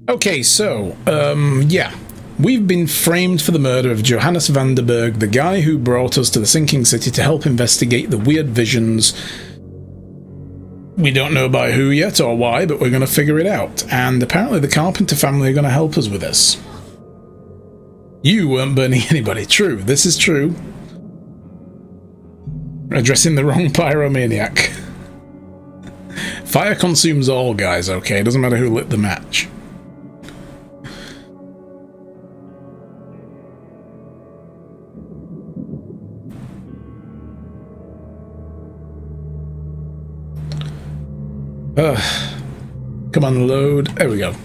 Okay, so, yeah. We've been framed for the murder of Johannes van der Berg, the guy who brought us to the sinking city to help investigate the weird visions. We don't know by who yet or why, but we're going to figure it out. And apparently the Carpenter family are going to help us with this. You weren't burning anybody. True, this is true. Addressing the wrong pyromaniac. Fire consumes all, guys, okay? It doesn't matter who lit the match. Come on, load. There we go.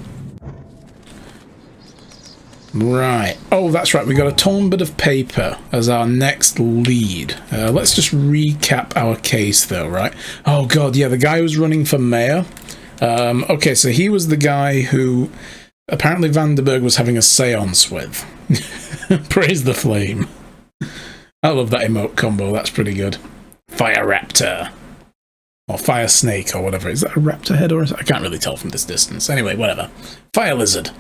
Right. Oh, that's right. We got a torn bit of paper as our next lead. Let's just recap our case, though, right? Oh, God, yeah, the guy who was running for mayor. Okay, so he was the guy who apparently van der Berg was having a seance with. Praise the flame. I love that emote combo. That's pretty good. Fire Raptor. Or Fire Snake, or whatever. Is that a raptor head, or I can't really tell from this distance. Anyway, whatever. Fire Lizard.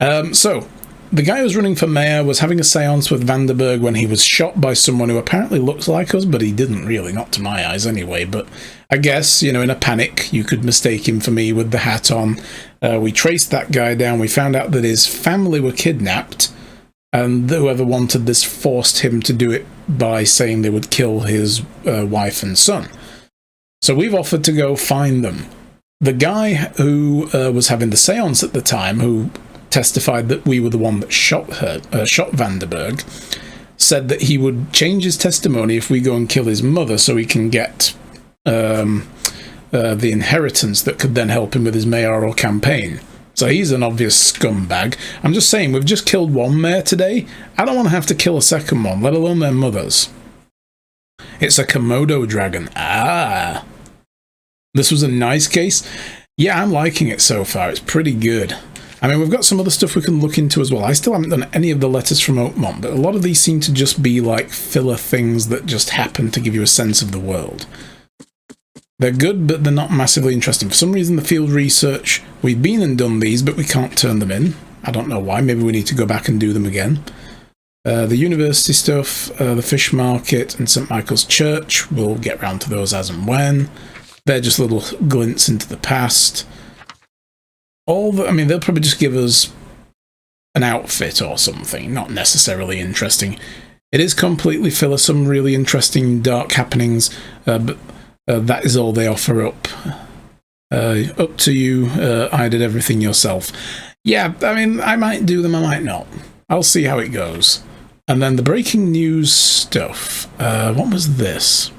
So, the guy who was running for mayor was having a seance with van der Berg when he was shot by someone who apparently looks like us, but he didn't really, not to my eyes anyway. But I guess, you know, in a panic, you could mistake him for me with the hat on. We traced that guy down. We found out that his family were kidnapped, and whoever wanted this forced him to do it by saying they would kill his wife and son. So we've offered to go find them. The guy who was having the seance at the time, who testified that we were the one that shot van der Berg, said that he would change his testimony if we go and kill his mother so he can get the inheritance that could then help him with his mayoral campaign. So he's an obvious scumbag. I'm just saying, we've just killed one mayor today. I don't want to have to kill a second one, let alone their mothers. It's a Komodo dragon. Ah. This was a nice case. Yeah, I'm liking it so far. It's pretty good. I mean, we've got some other stuff we can look into as well. I still haven't done any of the letters from Oakmont, but a lot of these seem to just be like filler things that just happen to give you a sense of the world. They're good, but they're not massively interesting. For some reason, the field research, we've been and done these, but we can't turn them in. I don't know why. Maybe we need to go back and do them again. The university stuff, the fish market, and St. Michael's Church, we'll get round to those as and when. They're just little glints into the past. I mean, they'll probably just give us an outfit or something, not necessarily interesting. It is completely filler, some really interesting dark happenings, but that is all they offer up. Up to you, I did everything yourself. Yeah, I mean, I might do them, I might not. I'll see how it goes. And then the breaking news stuff. What was this?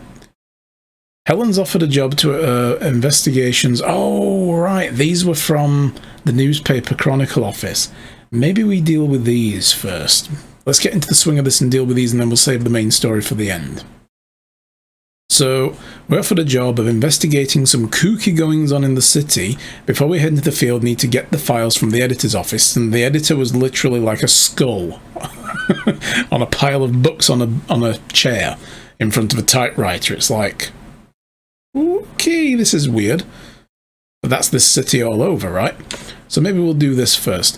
Helen's offered a job to investigations. Oh, right. These were from the newspaper Chronicle office. Maybe we deal with these first. Let's get into the swing of this and deal with these, and then we'll save the main story for the end. So, we're offered a job of investigating some kooky goings-on in the city. Before we head into the field, need to get the files from the editor's office, and the editor was literally like a skull on a pile of books on a chair in front of a typewriter. It's like, okay, this is weird. But that's this city all over, right? So maybe we'll do this first.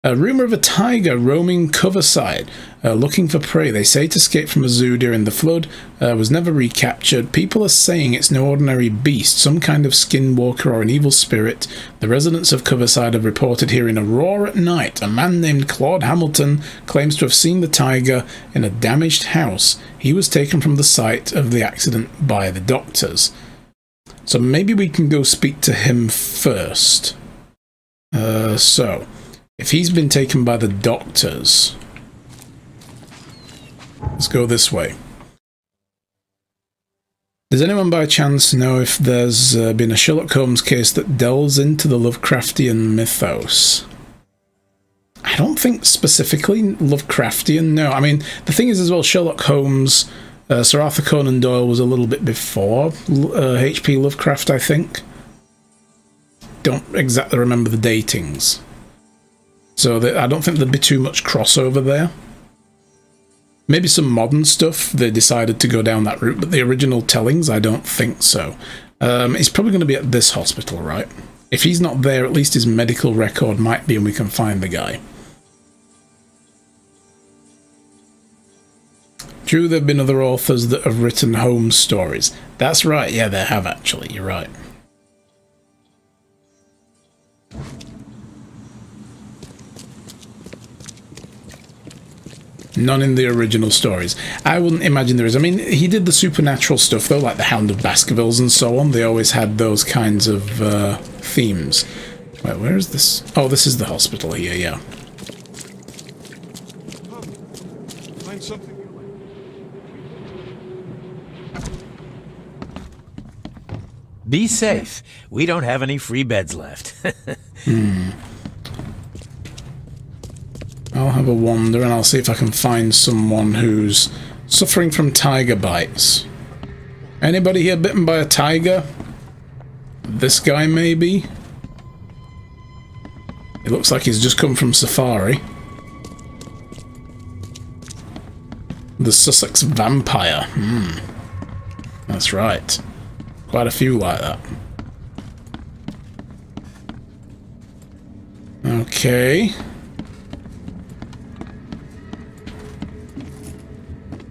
A rumour of a tiger roaming Coverside, looking for prey. They say it escaped from a zoo during the flood, was never recaptured. People are saying it's no ordinary beast, some kind of skinwalker or an evil spirit. The residents of Coverside have reported hearing a roar at night. A man named Claude Hamilton claims to have seen the tiger in a damaged house. He was taken from the site of the accident by the doctors. So maybe we can go speak to him first. So, if he's been taken by the doctors, let's go this way. Does anyone by chance know if there's been a Sherlock Holmes case that delves into the Lovecraftian mythos? I don't think specifically Lovecraftian, no. I mean, the thing is as well, Sherlock Holmes, Sir Arthur Conan Doyle was a little bit before H.P. Lovecraft, I think. Don't exactly remember the datings. So I don't think there'd be too much crossover there. Maybe some modern stuff, they decided to go down that route, but the original tellings, I don't think so. He's probably going to be at this hospital, right? If he's not there, at least his medical record might be and we can find the guy. True, there have been other authors that have written Holmes stories. That's right, yeah, there have actually, you're right. None in the original stories. I wouldn't imagine there is. I mean, he did the supernatural stuff though, like the Hound of Baskervilles and so on. They always had those kinds of themes. Wait, where is this? Oh, this is the hospital here, yeah. Find something. Be safe. We don't have any free beds left. I'll have a wander and I'll see if I can find someone who's suffering from tiger bites. Anybody here bitten by a tiger? This guy, maybe? It looks like he's just come from safari. The Sussex vampire. That's right. Quite a few like that. Okay.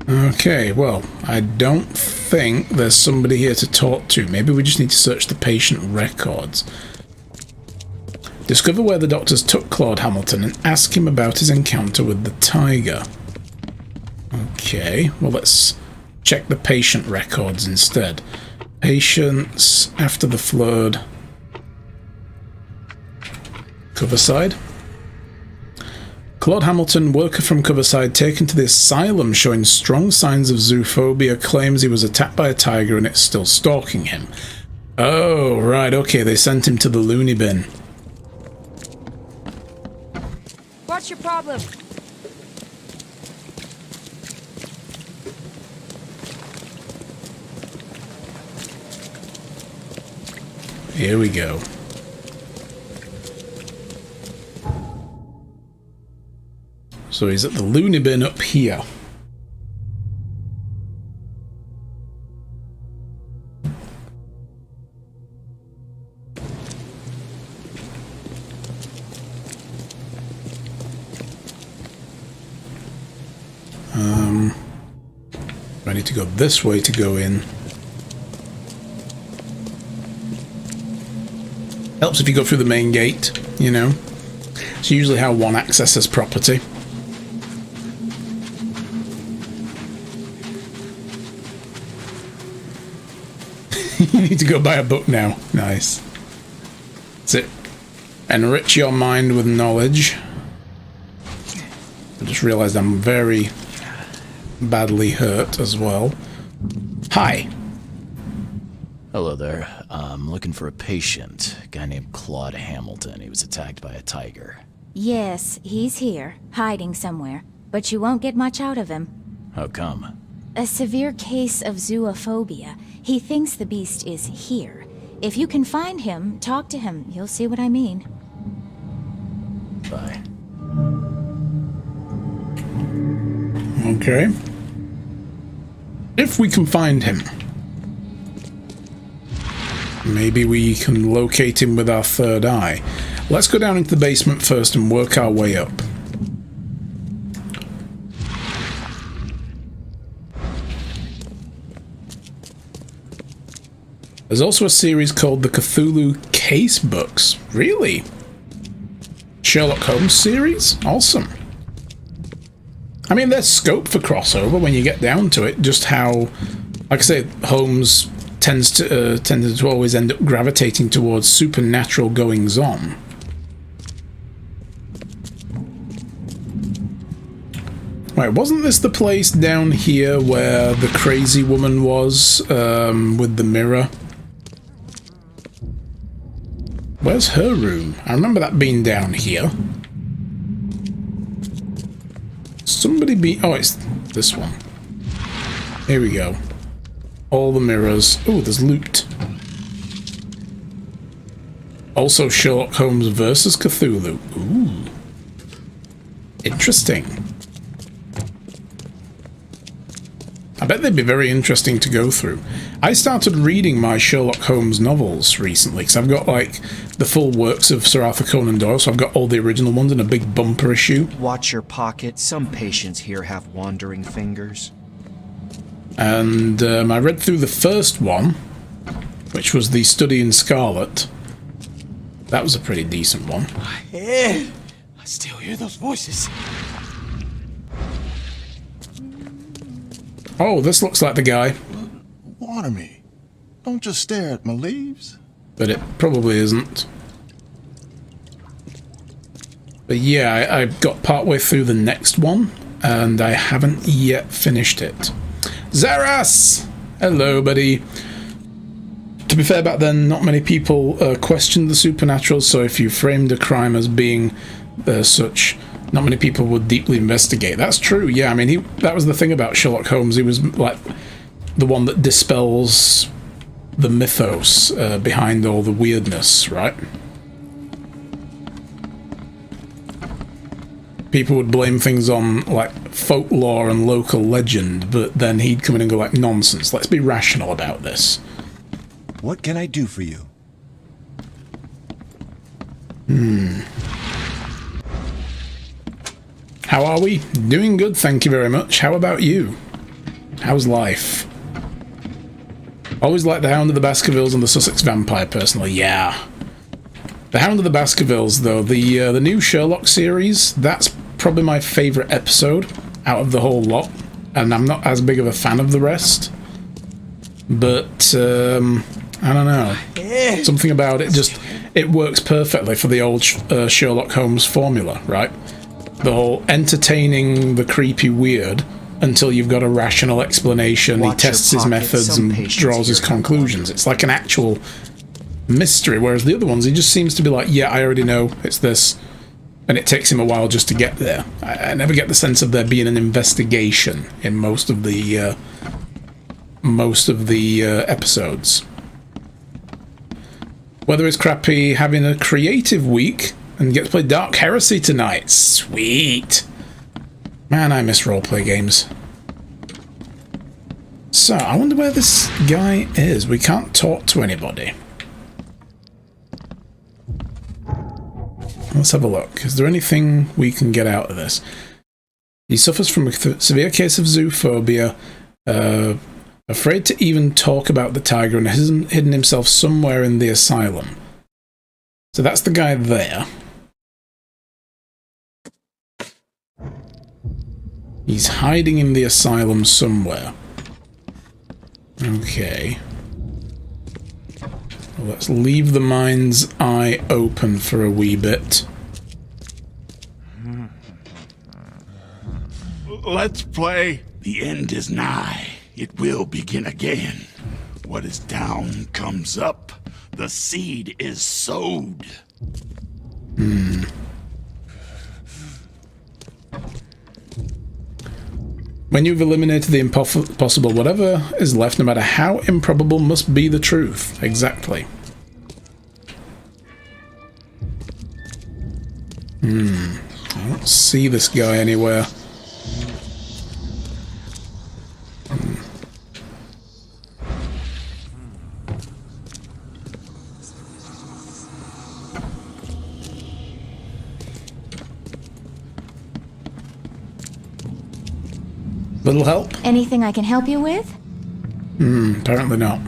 Okay, well, I don't think there's somebody here to talk to. Maybe we just need to search the patient records. Discover where the doctors took Claude Hamilton and ask him about his encounter with the tiger. Okay, well, let's check the patient records instead. Patients after the flood. Coverside. Claude Hamilton, worker from Coverside, taken to the asylum showing strong signs of zoophobia, claims he was attacked by a tiger and it's still stalking him. Oh, right, okay, they sent him to the loony bin. What's your problem? Here we go. So he's at the loony bin up here. I need to go this way to go in. Helps if you go through the main gate, you know. It's usually how one accesses property. You need to go buy a book now. Nice. That's it. Enrich your mind with knowledge. I just realized I'm very badly hurt as well. Hi. Hello there. I'm looking for a patient. A guy named Claude Hamilton. He was attacked by a tiger. Yes, he's here, hiding somewhere, but you won't get much out of him. How come? A severe case of zoophobia. He thinks the beast is here. If you can find him, talk to him. You'll see what I mean. Bye. Okay. If we can find him. Maybe we can locate him with our third eye. Let's go down into the basement first and work our way up. There's also a series called the Cthulhu Case Books. Really? Sherlock Holmes series? Awesome. I mean, there's scope for crossover when you get down to it. Just how, like I say, Holmes tended to always end up gravitating towards supernatural goings-on. Wait, wasn't this the place down here where the crazy woman was, with the mirror? Where's her room? I remember that being down here. Somebody be... Oh, it's this one. Here we go. All the mirrors. Oh, there's loot. Also Sherlock Holmes versus Cthulhu. Ooh. Interesting. I bet they'd be very interesting to go through. I started reading my Sherlock Holmes novels recently, because I've got, like, the full works of Sir Arthur Conan Doyle, so I've got all the original ones in a big bumper issue. Watch your pocket. Some patients here have wandering fingers. And I read through the first one, which was The Study in Scarlet. That was a pretty decent one. I still hear those voices. Oh, this looks like the guy. Water me. Don't just stare at my leaves. But it probably isn't. But yeah, I got partway through the next one, and I haven't yet finished it. Zaras! Hello, buddy. To be fair, back then, not many people questioned the supernatural, so if you framed a crime as being such, not many people would deeply investigate. That's true, yeah. I mean, that was the thing about Sherlock Holmes. He was like the one that dispels the mythos behind all the weirdness, right? People would blame things on, like, folklore and local legend, but then he'd come in and go, like, nonsense. Let's be rational about this. What can I do for you? How are we? Doing good, thank you very much. How about you? How's life? Always like the Hound of the Baskervilles and the Sussex Vampire, personally. Yeah. The Hound of the Baskervilles, though, the new Sherlock series, that's probably my favourite episode out of the whole lot. And I'm not as big of a fan of the rest. But, I don't know. Something about it just, it works perfectly for the old Sherlock Holmes formula, right? The whole entertaining the creepy weird until you've got a rational explanation. He tests his methods and draws his conclusions. It's like an actual mystery, whereas the other ones, he just seems to be like, yeah, I already know it's this, and it takes him a while just to get there. I never get the sense of there being an investigation in most of the episodes. Whether it's crappy having a creative week and get to play Dark Heresy tonight. Sweet. Man, I miss roleplay games. So, I wonder where this guy is. We can't talk to anybody. Let's have a look. Is there anything we can get out of this? He suffers from a severe case of zoophobia, afraid to even talk about the tiger, and has hidden himself somewhere in the asylum. So that's the guy there. He's hiding in the asylum somewhere. Okay. Well, let's leave the mind's eye open for a wee bit. Let's play. The end is nigh. It will begin again. What is down comes up. The seed is sowed. When you've eliminated the impossible, whatever is left, no matter how improbable, must be the truth. Exactly. I don't see this guy anywhere. Little help? Anything I can help you with? Apparently not.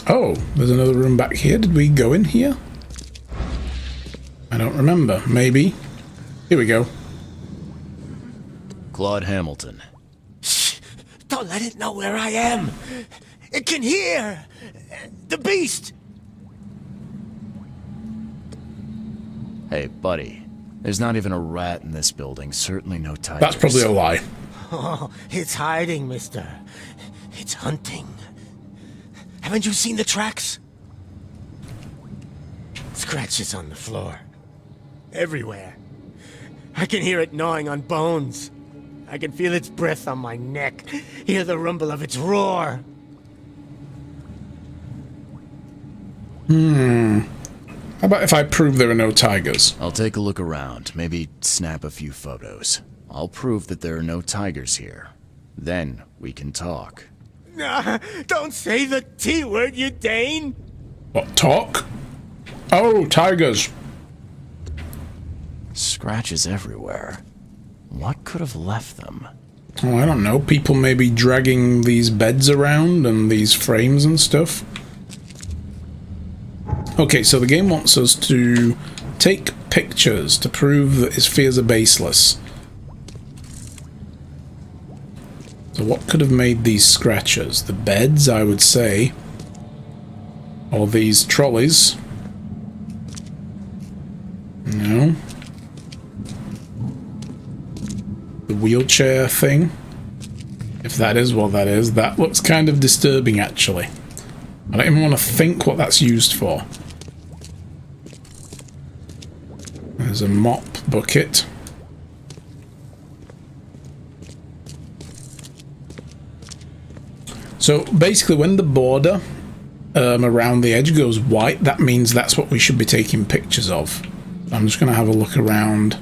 Oh, there's another room back here. Did we go in here? I don't remember. Maybe. Here we go. Claude Hamilton. Shh! Don't let it know where I am. It can hear the beast. Hey, buddy. There's not even a rat in this building. Certainly no tigers. That's probably a lie. Oh, it's hiding, mister. It's hunting. Haven't you seen the tracks? Scratches on the floor. Everywhere. I can hear it gnawing on bones. I can feel its breath on my neck. Hear the rumble of its roar. How about if I prove there are no tigers? I'll take a look around, maybe snap a few photos. I'll prove that there are no tigers here. Then we can talk. Nah, don't say the T word, you Dane! What, talk? Oh, tigers. Scratches everywhere. What could have left them? Oh, I don't know. People may be dragging these beds around and these frames and stuff. Okay, so the game wants us to take pictures to prove that his fears are baseless. So what could have made these scratches? The beds, I would say. Or these trolleys. No. The wheelchair thing. If that is what that is, that looks kind of disturbing actually. I don't even want to think what that's used for. There's a mop bucket. So basically when the border around the edge goes white, that means that's what we should be taking pictures of. I'm just going to have a look around,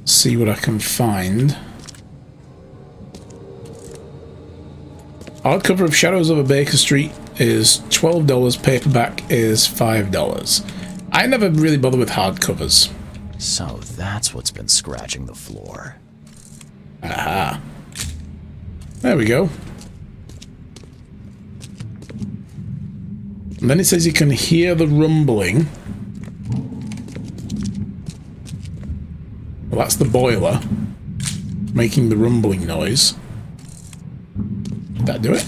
see what I can find. Hardcover of Shadows Over Baker Street is $12, paperback is $5. I never really bother with hardcovers. So that's what's been scratching the floor. Aha. There we go. And then it says you can hear the rumbling. Well, that's the boiler making the rumbling noise. Did that do it?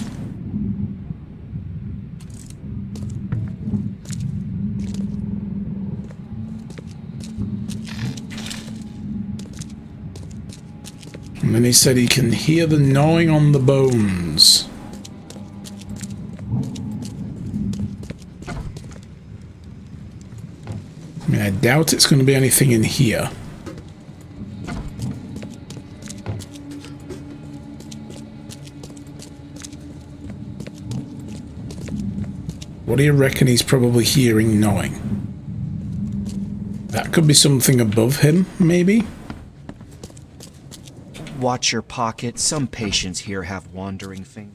And then he said he can hear the gnawing on the bones. I mean, I doubt it's going to be anything in here. What do you reckon he's probably hearing gnawing? That could be something above him, maybe? Watch your pocket. Some patients here have wandering fingers.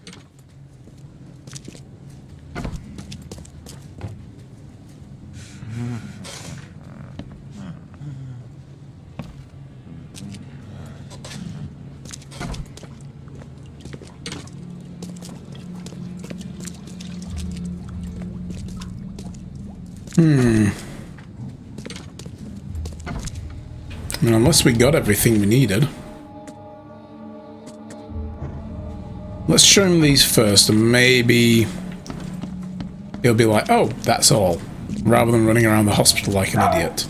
I mean, unless we got everything we needed. Let's show him these first, and maybe he'll be like, oh, that's all, rather than running around the hospital like an idiot.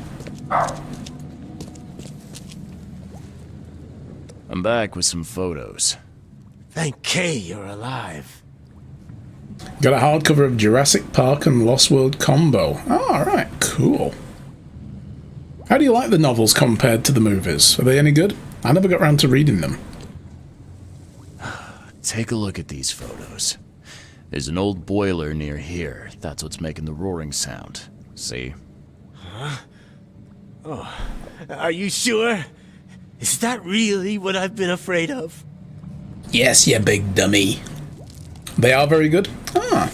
I'm back with some photos. Thank K you're alive. Got a hardcover of Jurassic Park and Lost World combo. Oh, alright, cool. How do you like the novels compared to the movies? Are they any good? I never got around to reading them. Take a look at these photos. There's an old boiler near here. That's what's making the roaring sound. See? Huh? Oh, are you sure? Is that really what I've been afraid of? Yes, you big dummy. They are very good? Ah.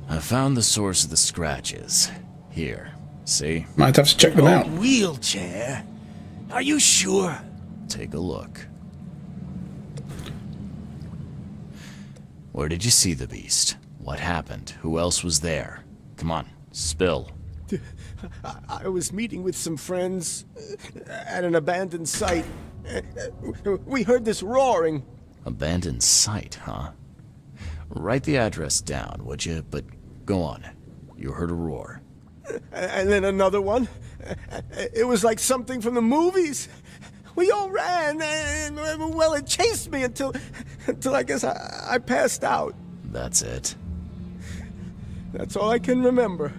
I found the source of the scratches. Here. See? Might have to check them out. Wheelchair? Are you sure? Take a look. Where did you see the beast? What happened? Who else was there? Come on, spill. I was meeting with some friends at an abandoned site. We heard this roaring. Abandoned site, huh? Write the address down, would you? But go on. You heard a roar. And then another one. It was like something from the movies. We all ran, and well, it chased me until I guess I passed out. That's it. That's all I can remember.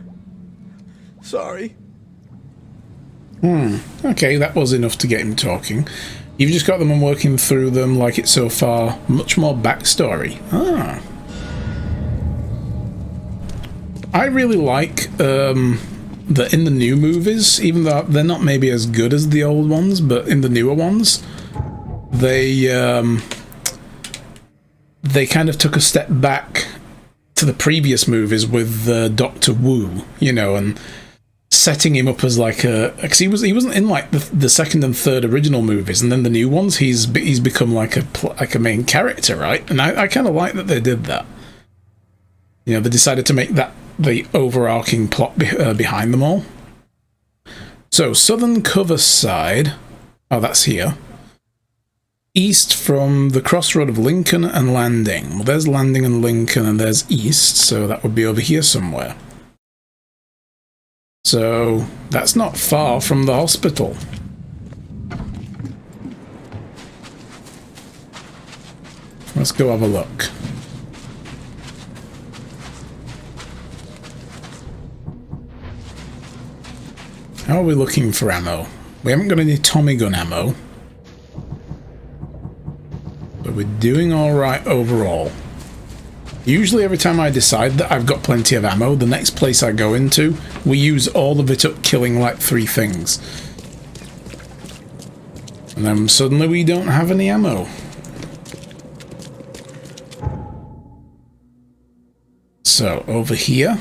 Sorry. Okay, that was enough to get him talking. You've just got them and working through them like it so far. Much more backstory. Ah. I really like that in the new movies, even though they're not maybe as good as the old ones, but in the newer ones, they kind of took a step back to the previous movies with Doctor Wu, you know, and setting him up as like a, because he wasn't in like the second and third original movies, and then the new ones he's become like a main character, right? And I kind of like that they did that. You know, they decided to make that the overarching plot behind them all. So southern cover side, oh, that's here. East from the crossroad of Lincoln and Landing. Well, there's Landing and Lincoln, and there's east, so that would be over here somewhere. So that's not far from the hospital. Let's go have a look. How are we looking for ammo? We haven't got any Tommy gun ammo. But we're doing alright overall. Usually every time I decide that I've got plenty of ammo, the next place I go into, we use all of it up killing like 3 things. And then suddenly we don't have any ammo. So, over here.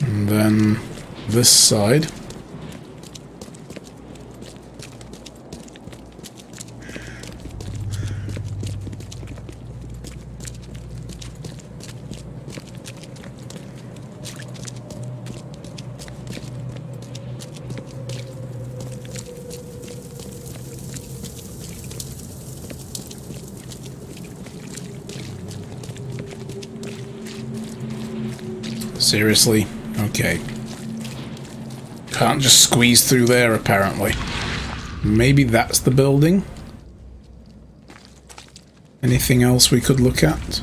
And then this side. Seriously? Okay. Can't just squeeze through there, apparently. Maybe that's the building? Anything else we could look at?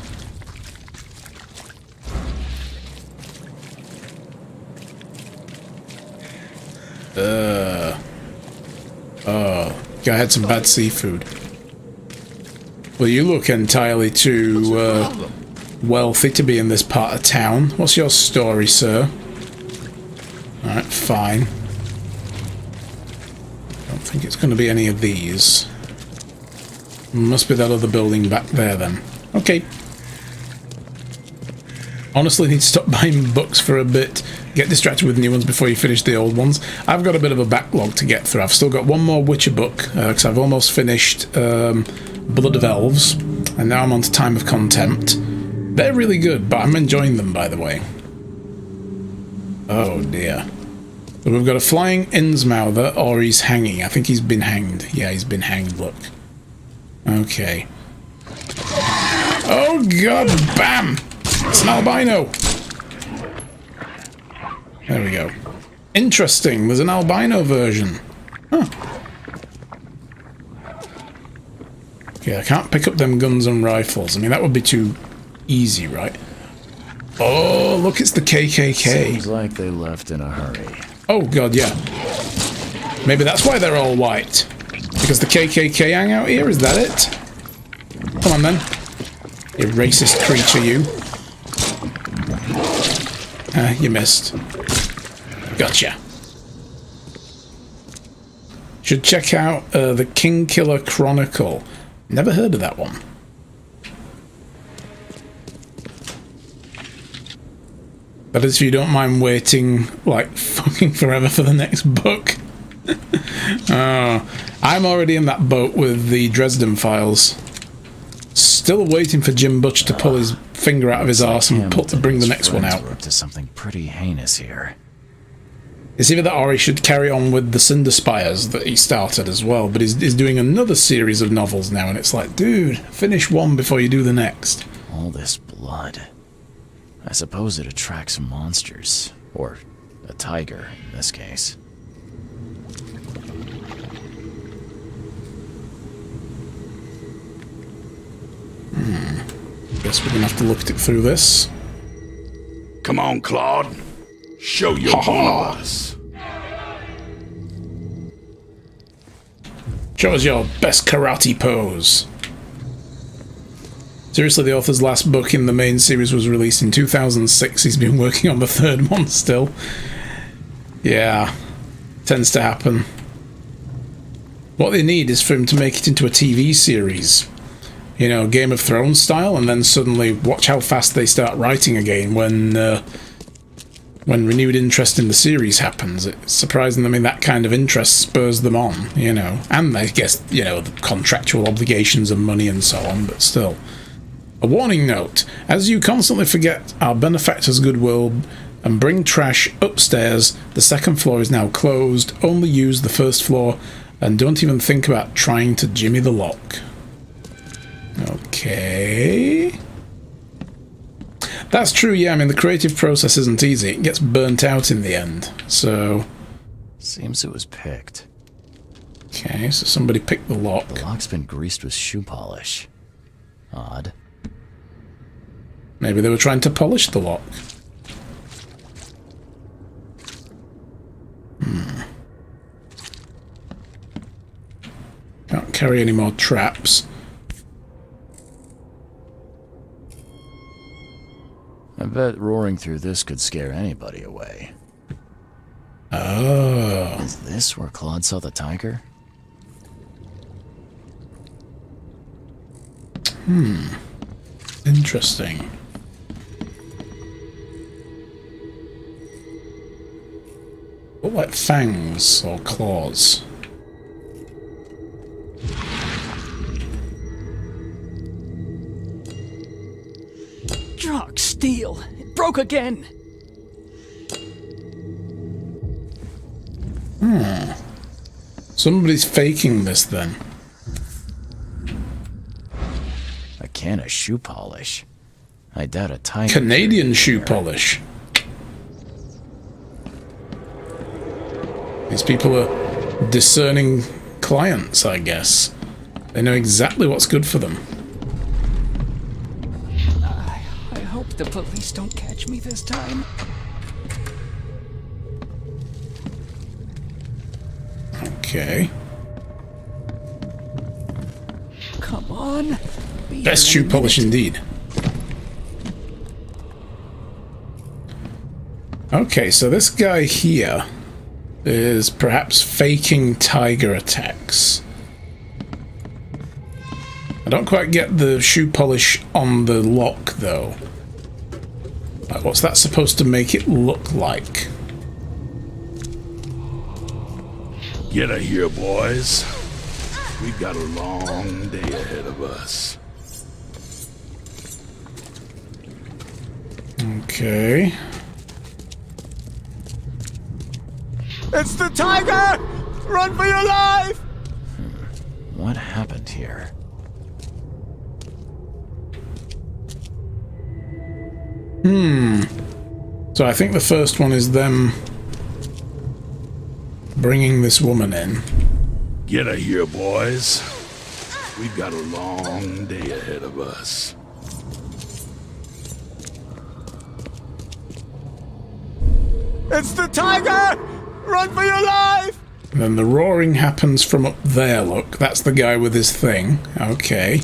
Oh, I had some bad seafood. Well, you look entirely too, wealthy to be in this part of town. What's your story, sir? Alright, fine. Don't think it's going to be any of these. Must be that other building back there, then. Okay. Honestly, need to stop buying books for a bit. Get distracted with new ones before you finish the old ones. I've got a bit of a backlog to get through. I've still got one more Witcher book, because I've almost finished Blood of Elves, and now I'm on to Time of Contempt. They're really good, but I'm enjoying them, by the way. Oh, dear. So we've got a flying Innsmouther, or he's hanging. I think he's been hanged. Yeah, he's been hanged, look. Okay. Oh, God, bam! It's an albino! There we go. Interesting, there's an albino version. Huh. Okay, I can't pick up them guns and rifles. I mean, that would be too easy, right? Oh, look, it's the KKK. Seems like they left in a hurry. Oh, God, yeah. Maybe that's why they're all white. Because the KKK hang out here? Is that it? Come on, then. You racist creature, you. You missed. Gotcha. Should check out the Kingkiller Chronicle. Never heard of that one. That is if you don't mind waiting, like, fucking forever for the next book. Oh, I'm already in that boat with the Dresden Files. Still waiting for Jim Butch to pull his finger out of his arse and bring the next one out. We're up to something pretty heinous here. It's either that or he should carry on with the Cinder Spires that he started as well, but he's doing another series of novels now, and it's like, dude, finish one before you do the next. All this blood. I suppose it attracts monsters. Or a tiger, in this case. Guess we're gonna have to look at it through this. Come on, Claude. Show your boss. Show us your best karate pose. Seriously, the author's last book in the main series was released in 2006. He's been working on the third one still. Yeah, tends to happen. What they need is for him to make it into a TV series. You know, Game of Thrones style, and then suddenly watch how fast they start writing again when renewed interest in the series happens. It's surprising. I mean, that kind of interest spurs them on, you know. And I guess, you know, the contractual obligations and money and so on, but still. A warning note. As you constantly forget our benefactor's goodwill and bring trash upstairs, the second floor is now closed. Only use the first floor and don't even think about trying to jimmy the lock. Okay. That's true, yeah. I mean, the creative process isn't easy. It gets burnt out in the end, so... Seems it was picked. Okay, so somebody picked the lock. The lock's been greased with shoe polish. Odd. Maybe they were trying to polish the lock. Can't carry any more traps. I bet roaring through this could scare anybody away. Oh. Is this where Claude saw the tiger? Interesting. Look like fangs or claws. Jock, steel. It broke again. Somebody's faking this then. A can of shoe polish. I doubt a tiger. Canadian shoe polish. These people are discerning clients, I guess. They know exactly what's good for them. I hope the police don't catch me this time. Okay. Come on. Be Best here shoe in a polish minute. indeed. Okay, so this guy here is perhaps faking tiger attacks. I don't quite get the shoe polish on the lock, though. Like, what's that supposed to make it look like? Get her here, boys. We've got a long day ahead of us. Okay. It's the tiger! Run for your life! What happened here? So I think the first one is them bringing this woman in. Get her here, boys. We've got a long day ahead of us. It's the tiger! Run for your life! And then the roaring happens from up there, look. That's the guy with his thing. Okay.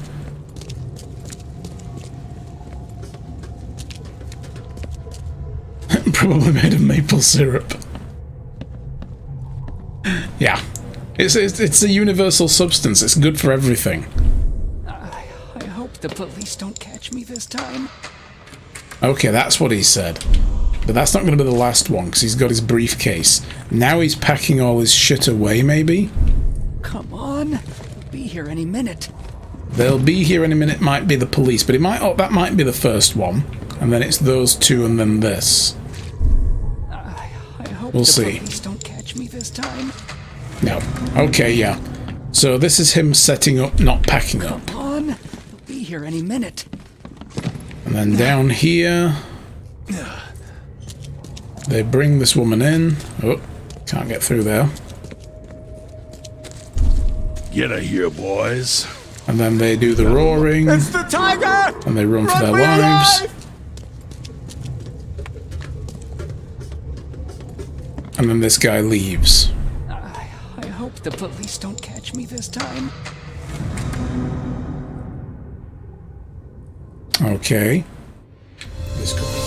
Probably made of maple syrup. Yeah. It's a universal substance. It's good for everything. I hope the police don't catch me this time. Okay, that's what he said. But that's not going to be the last one, because he's got his briefcase. Now he's packing all his shit away, maybe? Come on. Be here any minute. They'll be here in a minute might be the police, but it might that might be the first one. And then it's those two and then this. I hope We'll the see. police don't catch me this time. No. Okay, yeah. So this is him setting up, not packing up. Come on. Be here any minute. And then down here, they bring this woman in. Oh, can't get through there. Get her here, boys. And then they do the roaring, It's the tiger! and they run for their for your lives. life! And then this guy leaves. I hope the police don't catch catch me this time. Okay. This could be